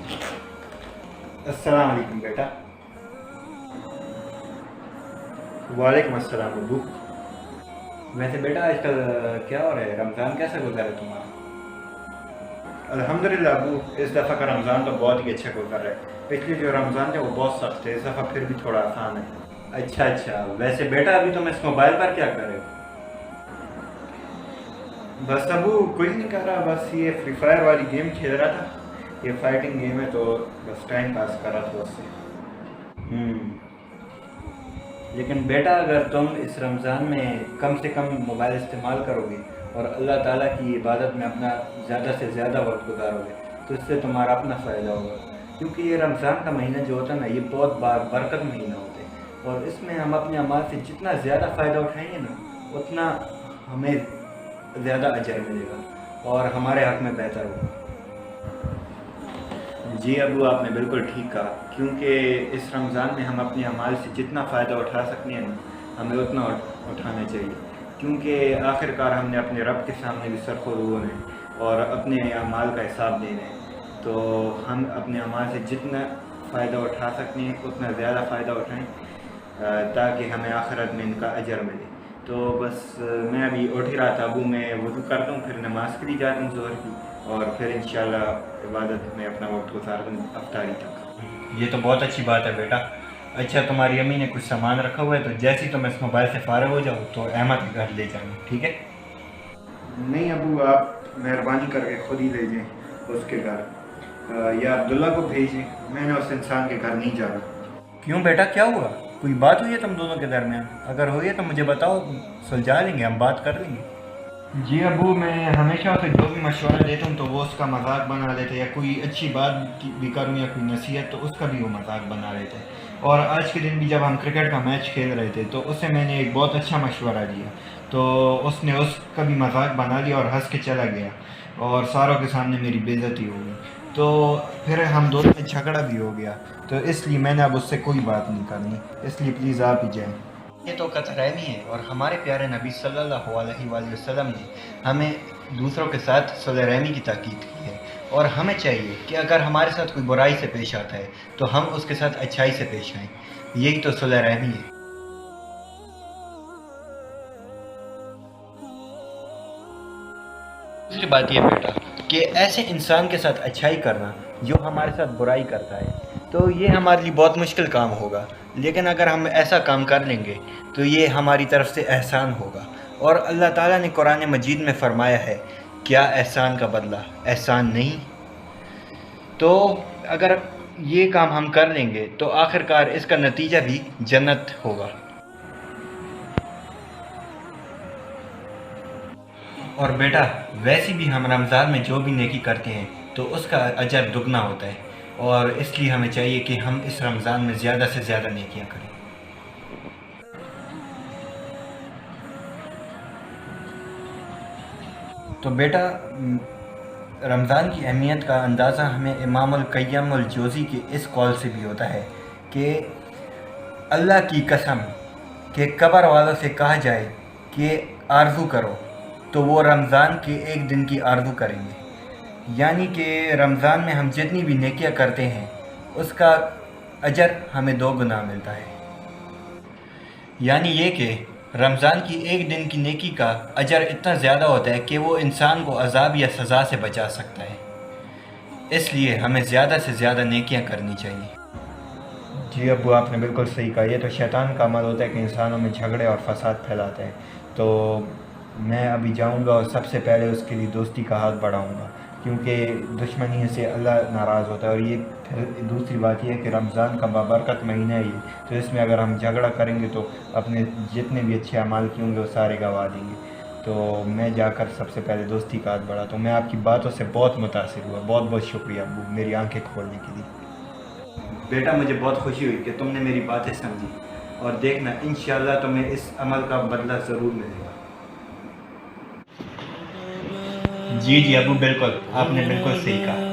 अस्सलाम वालेकुम बेटा। वालेकुम अस्सलाम अबू। वैसे बेटा आजकल क्या हो रहा है, रमज़ान कैसा गुजरा है तुम्हारा? अल्हम्दुलिल्लाह अबू, इस दफ़ा का रमज़ान तो बहुत ही अच्छा गुजर रहा है। पिछले जो रमज़ान थे वो बहुत सख्त थे, इस दफ़ा फिर भी थोड़ा आसान है। अच्छा अच्छा, वैसे बेटा अभी तुम इस मोबाइल पर क्या कर रहे हो? बस अबू कुछ नहीं कर रहा, बस ये फ्री फायर वाली गेम खेल रहा था। ये फाइटिंग गेम है तो बस टाइम पास कर रहा था उससे। लेकिन बेटा अगर तुम इस रमज़ान में कम से कम मोबाइल इस्तेमाल करोगे और अल्लाह ताला की इबादत में अपना ज़्यादा से ज़्यादा वक्त गुजारोगे तो इससे तुम्हारा अपना फ़ायदा होगा। क्योंकि ये रमज़ान का महीना जो होता है ना, ये बहुत बरकत महीना होता है और इसमें हम अपने अमाल से जितना ज़्यादा फ़ायदा उठाएंगे ना, उतना हमें ज़्यादा अजर मिलेगा और हमारे हक़ में बेहतर होगा। जी अबू, आपने बिल्कुल ठीक कहा, क्योंकि इस रमज़ान में हम अपने अमाल से जितना फ़ायदा उठा सकते हैं ना, हमें उतना उठाना चाहिए। क्योंकि आखिरकार हमने अपने रब के सामने भी सर खुरू होना है और अपने अमाल का हिसाब देना है। तो हम अपने अमाल से जितना फ़ायदा उठा सकते हैं उतना ज़्यादा फ़ायदा उठाएँ, ताकि हमें आखिरत में इनका अजर मिले। तो बस मैं अभी उठ ही रहा था अबू, मैं वज़ू करता हूँ, फिर नमाज़ के लिए जाता हूँ ज़ोहर की, और फिर इंशाल्लाह इबादत में अपना वक्त गुजारता हूँ अफ्तारी तक। ये तो बहुत अच्छी बात है बेटा। अच्छा, तुम्हारी अम्मी ने कुछ सामान रखा हुआ है, तो जैसे ही तुम इस मोबाइल से फारिग हो जाओ तो अहमद के घर ले जाना, ठीक है? नहीं अबू, आप मेहरबानी करके खुद ही ले जाएं उसके घर, या अब्दुल्ला को भेजें। मैंने उस इंसान के घर नहीं जाना। क्यों बेटा, क्या हुआ? कोई बात हुई है तुम दोनों के दरमियान? अगर हुई है तो मुझे बताओ, सुलझा लेंगे, हम बात कर लेंगे। जी अबू, मैं हमेशा उसे जो भी मशवरा देता हूँ तो वो उसका मजाक बना लेते हैं, या कोई अच्छी बात भी करूँ या कोई नसीहत तो उसका भी वो मजाक बना लेते हैं। और आज के दिन भी जब हम क्रिकेट का मैच खेल रहे थे तो उससे मैंने एक बहुत अच्छा मशवरा दिया, तो उसने उसका भी मजाक बना लिया और हंस के चला गया और सारों के सामने मेरी बेइज्जती हो गई। तो फिर हम दोनों में झगड़ा भी हो गया, तो इसलिए मैंने अब उससे कोई बात नहीं करनी, इसलिए प्लीज़ आप ही जाएँ। ये तो कतरहमी है, और हमारे प्यारे नबी सल्लल्लाहु अलैहि वसल्लम ने हमें दूसरों के साथ सुलह रहमी की ताकीद की है, और हमें चाहिए कि अगर हमारे साथ कोई बुराई से पेश आता है तो हम उसके साथ अच्छाई से पेश आएँ। यही तो सुलह रहमी है। दूसरी बात यह बेटा कि ऐसे इंसान के साथ अच्छाई करना जो हमारे साथ बुराई करता है, तो ये हमारे लिए बहुत मुश्किल काम होगा, लेकिन अगर हम ऐसा काम कर लेंगे तो ये हमारी तरफ से एहसान होगा। और अल्लाह ताला ने कुरान मजीद में फ़रमाया है, क्या एहसान का बदला एहसान नहीं? तो अगर ये काम हम कर लेंगे तो आखिरकार इसका नतीजा भी जन्नत होगा। और बेटा, वैसे भी हम रमज़ान में जो भी नेकी करते हैं तो उसका अजर दुगना होता है, और इसलिए हमें चाहिए कि हम इस रमज़ान में ज़्यादा से ज़्यादा नेकियां करें। तो बेटा, रमज़ान की अहमियत का अंदाज़ा हमें इमामुल क़य्यमुल जौज़ी के इस कौल से भी होता है कि अल्लाह की कसम कि कब्र वालों से कहा जाए कि आरज़ू करो, तो वो रमज़ान के एक दिन की आरज़ू करेंगे। यानी कि रमज़ान में हम जितनी भी नेकियां करते हैं उसका अजर हमें 2 गुना मिलता है। यानी ये कि रमज़ान की एक दिन की नेकी का अजर इतना ज़्यादा होता है कि वो इंसान को अज़ाब या सज़ा से बचा सकता है। इसलिए हमें ज़्यादा से ज़्यादा नेकियां करनी चाहिए। जी अब्बू, आपने बिल्कुल सही कहा। ये तो शैतान का अमल होता है कि इंसानों में झगड़े और फसाद फैलाते हैं। तो मैं अभी जाऊंगा और सबसे पहले उसके लिए दोस्ती का हाथ बढ़ाऊंगा, क्योंकि दुश्मनी से अल्लाह नाराज़ होता है। और ये फिर दूसरी बात यह है कि रमज़ान का बाबरकत महीना है ये, तो इसमें अगर हम झगड़ा करेंगे तो अपने जितने भी अच्छे अमाल किए होंगे वो सारे गंवा देंगे। तो मैं जाकर सबसे पहले दोस्ती का हाथ बढ़ाता हूँ। मैं आपकी बातों से बहुत मुतासिर हुआ। बहुत बहुत शुक्रिया अब्बू, मेरी आंखें खोलने के लिए। बेटा, मुझे बहुत खुशी हुई कि तुमने मेरी बातें समझी, और देखना इंशाअल्लाह तुम्हें इस अमल का बदला ज़रूर मिलेगा। जी जी अबू, बिल्कुल, आपने बिल्कुल सही कहा।